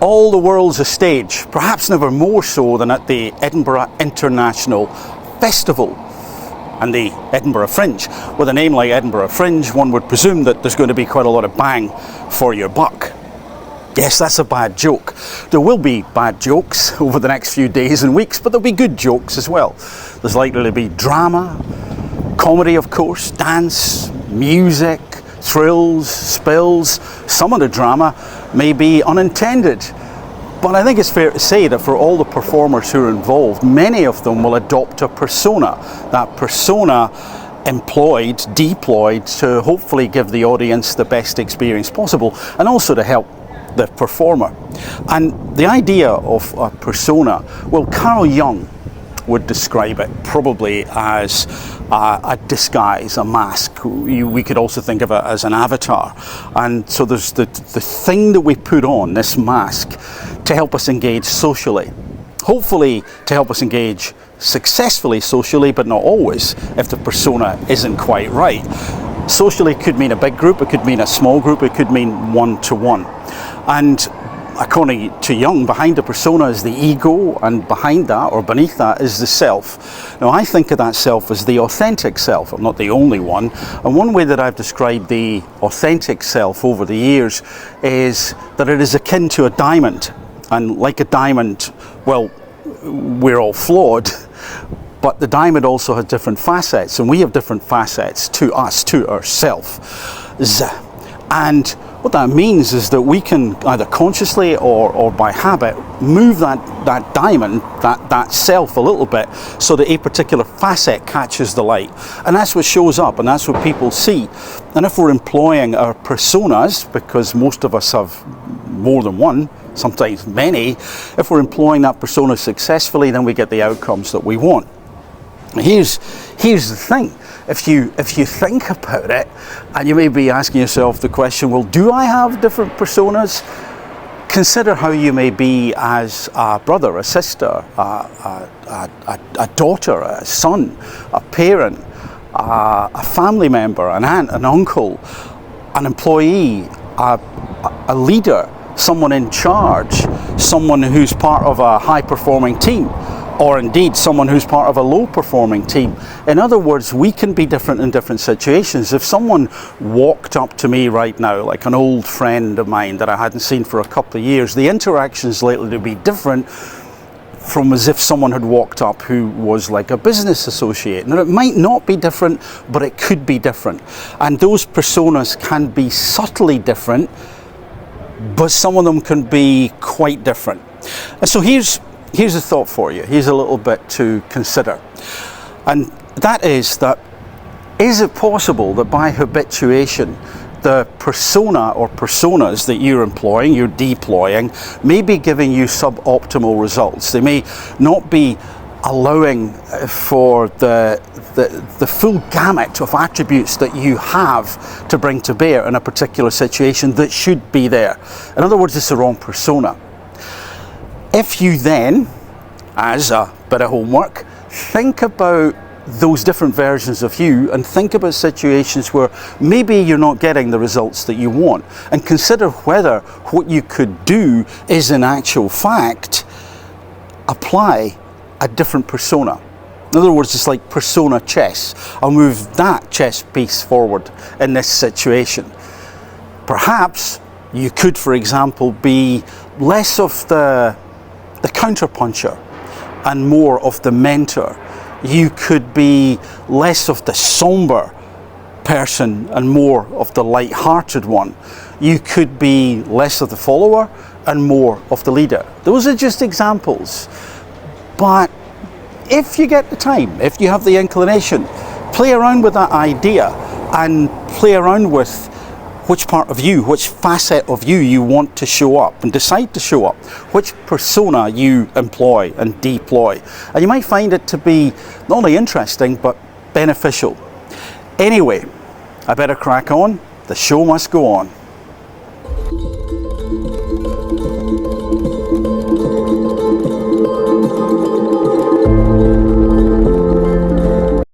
All the world's a stage, perhaps never more so than at the Edinburgh International Festival and the Edinburgh Fringe. With a name like Edinburgh Fringe, one would presume that there's going to be quite a lot of bang for your buck. Yes, that's a bad joke. There will be bad jokes over the next few days and weeks, but there'll be good jokes as well. There's likely to be drama, comedy of course, dance, music, thrills, spills. Some of the drama may be unintended, but I think it's fair to say that for all the performers who are involved, many of them will adopt a persona. That persona employed, deployed to hopefully give the audience the best experience possible and also to help the performer. And the idea of a persona, well, Carl Jung would describe it probably as a disguise, a mask. We could also think of it as an avatar. And so there's the thing that we put on, this mask, to help us engage socially. Hopefully to help us engage successfully socially, but not always if the persona isn't quite right. Socially could mean a big group, it could mean a small group, it could mean one-to-one. And according to Jung, behind the persona is the ego, and behind that, or beneath that, is the self. Now I think of that self as the authentic self. I'm not the only one. And one way that I've described the authentic self over the years is that it is akin to a diamond. And like a diamond, well, we're all flawed, but the diamond also has different facets, and we have different facets to us, to ourselves. And what that means is that we can either consciously or by habit move that diamond, that self a little bit so that a particular facet catches the light. And that's what shows up, and that's what people see. And if we're employing our personas, because most of us have more than one, sometimes many, if we're employing that persona successfully, then we get the outcomes that we want. Here's the thing. If you think about it, and you may be asking yourself the question, well, do I have different personas? Consider how you may be as a brother, a sister, a daughter, a son, a parent, a family member, an aunt, an uncle, an employee, a leader, someone in charge, someone who's part of a high-performing team, or indeed someone who's part of a low-performing team. In other words, we can be different in different situations. If someone walked up to me right now, like an old friend of mine that I hadn't seen for a couple of years, the interaction is likely to be different from as if someone had walked up who was like a business associate. Now, it might not be different, but it could be different. And those personas can be subtly different, but some of them can be quite different. And so here's a thought for you. Here's a little bit to consider. And that is it possible that by habituation, the persona or personas that you're employing, you're deploying, may be giving you suboptimal results? They may not be allowing for the full gamut of attributes that you have to bring to bear in a particular situation that should be there. In other words, it's the wrong persona. If you then, as a bit of homework, think about those different versions of you and think about situations where maybe you're not getting the results that you want, and consider whether what you could do is in actual fact apply a different persona. In other words, it's like persona chess. I'll move that chess piece forward in this situation. Perhaps you could, for example, be less of the counterpuncher and more of the mentor. You could be less of the somber person and more of the light-hearted one. You could be less of the follower and more of the leader. Those are just examples. But if you get the time, if you have the inclination, play around with that idea and play around with which part of you, which facet of you want to show up, and decide to show up, which persona you employ and deploy. And you might find it to be not only interesting, but beneficial. Anyway, I better crack on. The show must go on.